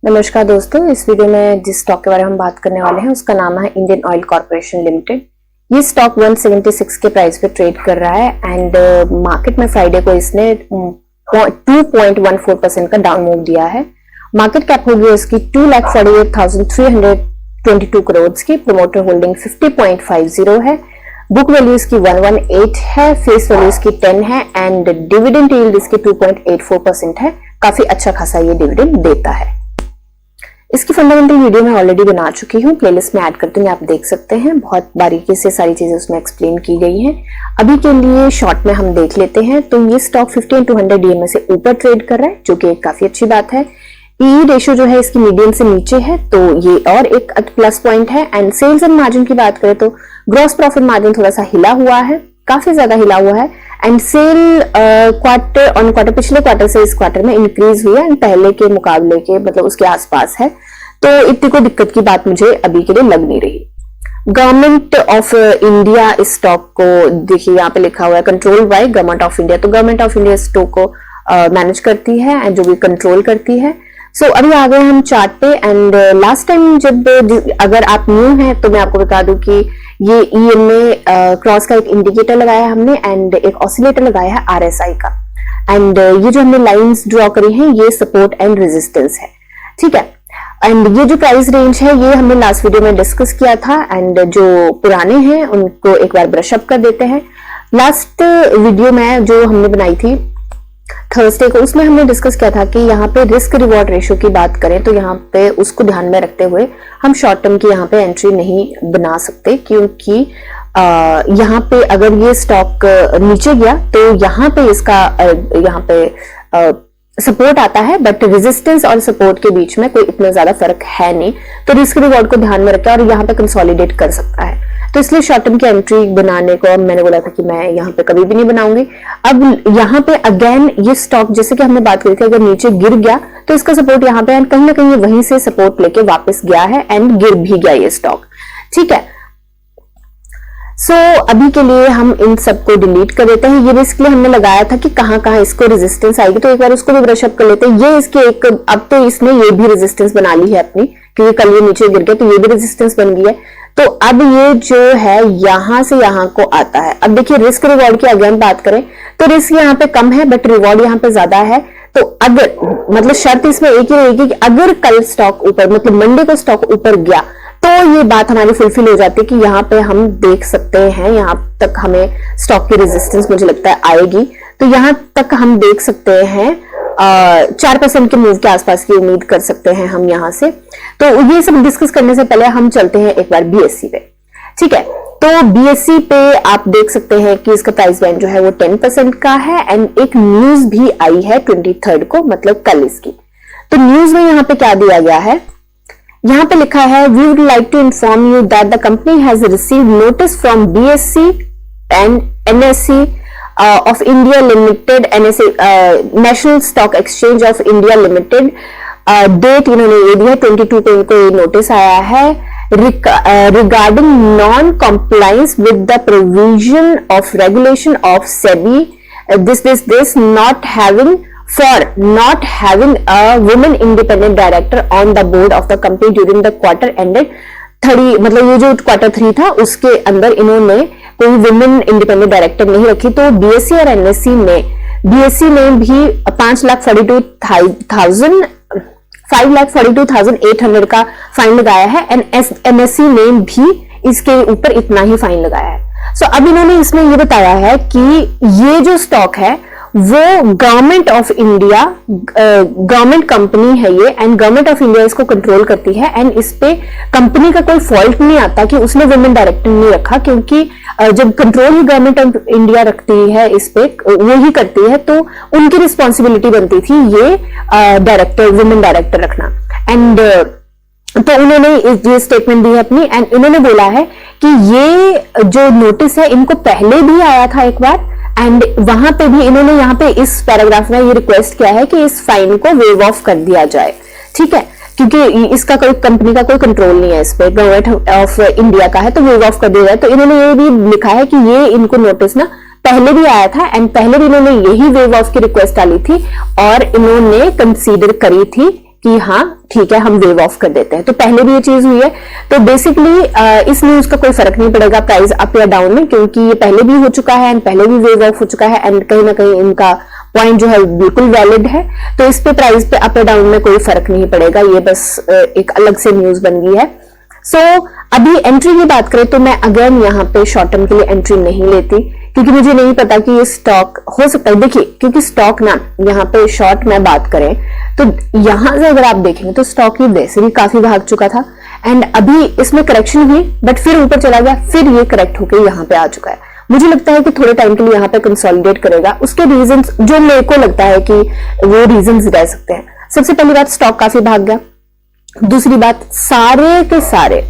नमस्कार दोस्तों, इस वीडियो में जिस स्टॉक के बारे में हम बात करने वाले हैं उसका नाम है इंडियन ऑयल कॉर्पोरेशन लिमिटेड। ये स्टॉक 176 के प्राइस पे ट्रेड कर रहा है एंड मार्केट में फ्राइडे को इसने 2.14% का डाउन मूव दिया है। मार्केट कैप होगी इसकी 2,48,322 करोड़ की। प्रोमोटर होल्डिंग 50.50 है। बुक वैल्यू इसकी 118 है। फेस वैल्यू इसकी 10 है एंड डिविडेंड यील्ड इसकी 2.84% है। काफी अच्छा खासा ये डिविडेंड देता है। इसकी फंडामेंटल वीडियो मैं ऑलरेडी बना चुकी हूँ, प्लेलिस्ट में ऐड कर दूंगी, आप देख सकते हैं। बहुत बारीकी से सारी चीजें उसमें एक्सप्लेन की गई हैं। अभी के लिए शॉर्ट में हम देख लेते हैं। तो ये स्टॉक 50 and 200 DMA से ऊपर ट्रेड कर रहा है, जो कि काफी अच्छी बात है। पीई रेशियो जो है इसकी मीडियम से नीचे है, तो ये और एक प्लस पॉइंट है। एंड सेल्स एंड मार्जिन की बात करें तो ग्रॉस प्रॉफिट मार्जिन थोड़ा सा हिला हुआ है, काफी ज्यादा हिला हुआ है। And sale quarter on quarter पिछले क्वार्टर से इस क्वार्टर में इंक्रीज हुई है एंड पहले के मुकाबले के मतलब उसके आसपास है, तो इतनी कोई दिक्कत की बात मुझे अभी के लिए लग नहीं रही। गवर्नमेंट ऑफ इंडिया इस स्टॉक को देखिए यहाँ पे लिखा हुआ है control by government of India. तो गवर्नमेंट ऑफ इंडिया स्टॉक को मैनेज करती है एंड जो भी कंट्रोल करती है। सो अभी आ गए हम चार्ट पे। एंड लास्ट टाइम जब अगर आप न्यू हैं तो मैं आपको बता दूं कि ये EMA क्रॉस का एक इंडिकेटर लगाया है हमने एंड एक ऑसिलेटर लगाया है RSI का। एंड ये जो हमने लाइंस ड्रॉ करी हैं ये सपोर्ट एंड रेजिस्टेंस है, ठीक है। एंड ये जो प्राइस रेंज है ये हमने लास्ट वीडियो में डिस्कस किया था एंड जो पुराने हैं उनको एक बार ब्रश अप कर देते हैं। लास्ट वीडियो में जो हमने बनाई थी थर्सडे को, उसमें हमने डिस्कस किया था कि यहाँ पे रिस्क रिवॉर्ड रेशियो की बात करें तो यहाँ पे उसको ध्यान में रखते हुए हम शॉर्ट टर्म की यहाँ पे एंट्री नहीं बना सकते, क्योंकि यहाँ पे अगर ये स्टॉक नीचे गया तो यहाँ पे इसका यहाँ पे सपोर्ट आता है, बट रेजिस्टेंस और सपोर्ट के बीच में कोई इतना ज्यादा फर्क है नहीं, तो रिस्क रिवॉर्ड को ध्यान में रखें और यहाँ पे कंसोलिडेट कर सकता है। तो इसलिए शॉर्ट टर्म की एंट्री बनाने को मैंने बोला था कि मैं यहाँ पे कभी भी नहीं बनाऊंगी। अब यहाँ पे अगेन ये स्टॉक जैसे कि हमने बात करी थी, अगर नीचे गिर गया तो इसका सपोर्ट यहाँ पे कहीं ना कहीं वहीं से सपोर्ट लेके वापस गया है एंड गिर भी गया ये स्टॉक, ठीक है। सो अभी के लिए हम इन सबको डिलीट कर देते हैं। ये बेसिकली हमने लगाया था कि कहाँ कहाँ इसको रेजिस्टेंस आएगी, तो एक बार उसको भी ब्रश अप कर लेते हैं। ये इसके एक अब तो इसने ये भी रेजिस्टेंस बना ली है अपनी, क्योंकि कल ये नीचे गिर गया तो ये भी रेजिस्टेंस बन गई है। तो अब ये जो है यहां से यहां को आता है। अब देखिए रिस्क रिवॉर्ड की अगेन बात करें तो रिस्क यहाँ पे कम है बट रिवॉर्ड यहाँ पे ज्यादा है। तो अगर मतलब शर्त इसमें एक ही रहेगी कि अगर कल स्टॉक ऊपर मतलब मंडे को स्टॉक ऊपर गया तो ये बात हमारी फुलफिल हो जाती है कि यहाँ पे हम देख सकते हैं, यहाँ तक हमें स्टॉक की रेजिस्टेंस मुझे लगता है आएगी। तो यहाँ तक हम देख सकते हैं 4% के मूव के आसपास की उम्मीद कर सकते हैं हम यहाँ से। तो ये सब डिस्कस करने से पहले हम चलते हैं एक बार BSE पे, ठीक है। तो BSE पे आप देख सकते हैं कि इसका प्राइस बैंड जो है वो 10% का है एंड एक न्यूज भी आई है 23rd को, मतलब कल इसकी। तो न्यूज में यहाँ पे क्या दिया गया है, यहाँ पे लिखा है we would like to inform you that the company has received notice from BSE and NSE of India limited, NSE national stock exchange of India limited. Date इन्होंने ये दी है 22 को इनको ये नोटिस आया है regarding non compliance with the provision of regulation of SEBI this not having a woman independent director on the board of the company during the quarter ended 30, मतलब ये जो Q3 था उसके अंदर इन्होंने कोई वुमेन इंडिपेंडेंट डायरेक्टर नहीं रखी। तो BSE और NSE ने भी 5,42,800 का फाइन लगाया है एंड NSE ने भी इसके ऊपर इतना ही फाइन लगाया है। सो अब इन्होंने इसमें ये बताया है कि ये जो स्टॉक है वो government of India government company है ये एंड गवर्नमेंट ऑफ इंडिया इसको कंट्रोल करती है एंड इस पे कंपनी का कोई फॉल्ट नहीं आता कि उसने वुमेन डायरेक्टर नहीं रखा, क्योंकि जब control he government of India रखती है इस पे, वो ही करती है, तो उनकी रिस्पॉन्सिबिलिटी बनती थी ये डायरेक्टर वुमेन डायरेक्टर रखना। एंड तो उन्होंने ये स्टेटमेंट दी है अपनी एंड इन्होंने बोला है कि ये जो नोटिस है इनको पहले भी आया था एक बार एंड वहां पे भी इन्होंने यहाँ पे इस पैराग्राफ में ये रिक्वेस्ट किया है कि इस फाइन को वेव ऑफ कर दिया जाए, ठीक है, क्योंकि इसका कोई कंपनी का कोई कंट्रोल नहीं है इस पे, गवर्नमेंट ऑफ इंडिया का है तो वेव ऑफ कर दिया जाए। तो इन्होंने ये भी लिखा है कि ये इनको नोटिस ना पहले भी आया था एंड पहले भी इन्होंने यही वेव ऑफ की रिक्वेस्ट डाली थी और इन्होंने कंसीडर करी थी कि हाँ ठीक है हम वेव ऑफ कर देते हैं। तो पहले भी ये चीज हुई है। तो बेसिकली इस न्यूज का कोई फर्क नहीं पड़ेगा प्राइस अप या डाउन में, क्योंकि ये पहले भी हो चुका है एंड पहले भी वेव ऑफ हो चुका है एंड कहीं ना कहीं इनका पॉइंट जो है बिल्कुल वैलिड है। तो इस पे प्राइस पे अप या डाउन में कोई फर्क नहीं पड़ेगा, ये बस एक अलग से न्यूज बन गई है। सो अभी एंट्री की बात करें तो मैं अगेन यहाँ पे शॉर्ट टर्म के लिए एंट्री नहीं लेती, क्योंकि मुझे नहीं पता कि ये स्टॉक हो सकता है। देखिए क्योंकि स्टॉक ना यहाँ पे शॉर्ट में बात करें तो यहां से अगर आप देखेंगे तो स्टॉक ये वैसे भी काफी भाग चुका था एंड अभी इसमें करेक्शन हुई बट फिर ऊपर चला गया, फिर ये करेक्ट होकर यहाँ पे आ चुका है। मुझे लगता है कि थोड़े टाइम के लिए यहाँ पे कंसोलिडेट करेगा। उसके रीजंस जो मेरे को लगता है कि वो रीजंस रह सकते हैं। सबसे पहली बात स्टॉक काफी भाग गया। दूसरी बात सारे के सारे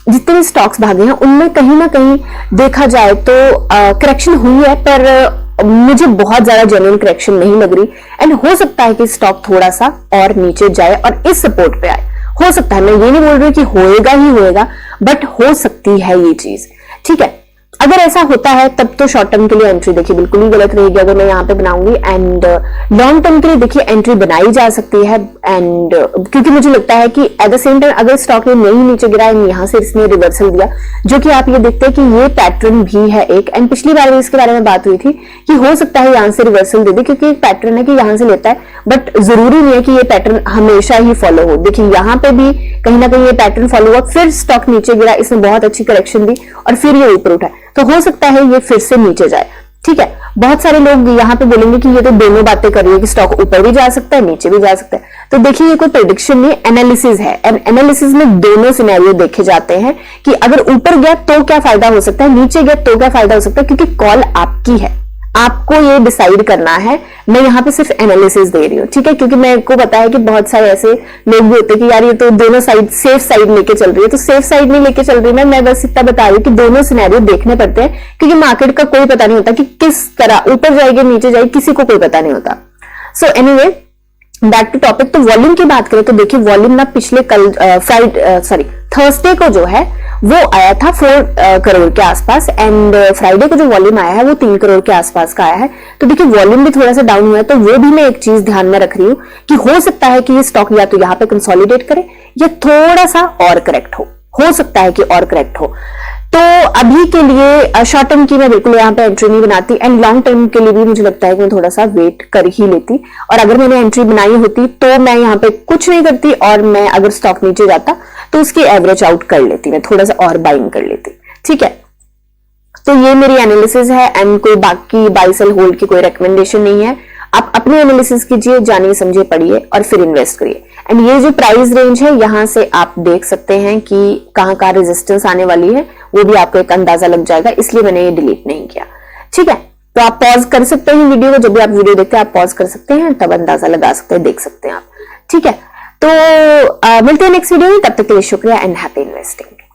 जितने स्टॉक्स भागे हैं उनमें कहीं ना कहीं देखा जाए तो करेक्शन हुई है, पर मुझे बहुत ज्यादा जेन्युइन करेक्शन नहीं लग रही एंड हो सकता है कि स्टॉक थोड़ा सा और नीचे जाए और इस सपोर्ट पे आए। हो सकता है, मैं ये नहीं बोल रही कि होएगा ही होएगा, बट हो सकती है ये चीज। ठीक है, अगर ऐसा होता है तब तो शॉर्ट टर्म के लिए एंट्री देखिए बिल्कुल ही गलत रहेगी अगर मैं यहाँ पे बनाऊंगी। एंड लॉन्ग टर्म के लिए देखिए एंट्री बनाई जा सकती है एंड क्योंकि मुझे लगता है कि एट द सेम टाइम अगर स्टॉक ने नहीं नीचे गिरा एंड यहाँ से इसने रिवर्सल दिया, जो कि आप ये देखते हैं कि ये पैटर्न भी है एक, एंड पिछली बार भी इसके बारे में बात हुई थी कि हो सकता है यहाँ से रिवर्सल दे दे, क्योंकि एक पैटर्न है कि यहाँ से लेता है बट जरूरी नहीं है कि ये पैटर्न हमेशा ही फॉलो हो। देखिए यहाँ पे भी कहीं ना कहीं ये पैटर्न फॉलो हुआ, फिर स्टॉक नीचे गिरा, इसने बहुत अच्छी करेक्शन दी और फिर ये ऊपर उठा, तो हो सकता है ये फिर से नीचे जाए। ठीक है, बहुत सारे लोग यहाँ पे बोलेंगे कि ये तो दोनों बातें कर रही है कि स्टॉक ऊपर भी जा सकता है नीचे भी जा सकता है। तो देखिए ये कोई प्रेडिक्शन नहीं, एनालिसिस है एंड एनालिसिस में दोनों सिनेरियो देखे जाते हैं कि अगर ऊपर गया तो क्या फायदा हो सकता है, नीचे गया तो क्या फायदा हो सकता है, क्योंकि कॉल आपकी है, आपको ये डिसाइड करना है। मैं यहाँ पे सिर्फ एनालिसिस दे रही हूँ। ठीक है, क्योंकि मेरे को पता है कि बहुत सारे ऐसे लोग भी होते हैं कि यार ये तो दोनों साइड सेफ साइड लेके चल रही है, तो सेफ साइड नहीं लेके चल रही मैं बस इतना बता रही हूँ कि दोनों सिनेरियो देखने पड़ते हैं, क्योंकि मार्केट का कोई पता नहीं होता कि किस तरह ऊपर जाएगी नीचे जाएगी, किसी को कोई पता नहीं होता। So anyway back to topic. तो वॉल्यूम की बात करें तो देखिए वॉल्यूम ना पिछले थर्सडे को जो है वो आया था 4 करोड़ के आसपास एंड फ्राइडे को जो वॉल्यूम आया है वो 3 करोड़ के आसपास का आया है। तो देखिए वॉल्यूम भी थोड़ा सा डाउन हुआ है, तो वो भी मैं एक चीज ध्यान में रख रही हूँ कि हो सकता है कि ये स्टॉक या तो यहाँ पे कंसोलिडेट करे या थोड़ा सा और करेक्ट हो सकता है कि और करेक्ट हो। तो अभी के लिए शॉर्ट टर्म की मैं बिल्कुल यहाँ पे एंट्री नहीं बनाती एंड लॉन्ग टर्म के लिए भी मुझे लगता है कि मैं थोड़ा सा वेट कर ही लेती, और अगर मैंने एंट्री बनाई होती तो मैं यहाँ पे कुछ नहीं करती और मैं अगर स्टॉक नीचे जाता तो उसकी एवरेज आउट कर लेती, मैं थोड़ा सा और बाइंग कर लेती। ठीक है, तो ये मेरी एनालिसिस है एंड कोई बाकी बाय सेल होल्ड की कोई रिकमेंडेशन नहीं है। आप अपनी एनालिसिस कीजिए, जानिए समझिए पढ़िए और फिर इन्वेस्ट करिए। एंड ये जो प्राइस रेंज है यहां से आप देख सकते हैं कि कहां कहां रेजिस्टेंस आने वाली है, वो भी आपको एक अंदाजा लग जाएगा, इसलिए मैंने ये डिलीट नहीं किया। ठीक है, तो आप पॉज कर सकते हैं वीडियो को, जब भी आप वीडियो देखते हैं आप पॉज कर सकते हैं, तब अंदाजा लगा सकते हैं, देख सकते हैं आप। ठीक है, तो मिलते हैं नेक्स्ट वीडियो में, तब तक के लिए शुक्रिया एंड हैप्पी इन्वेस्टिंग।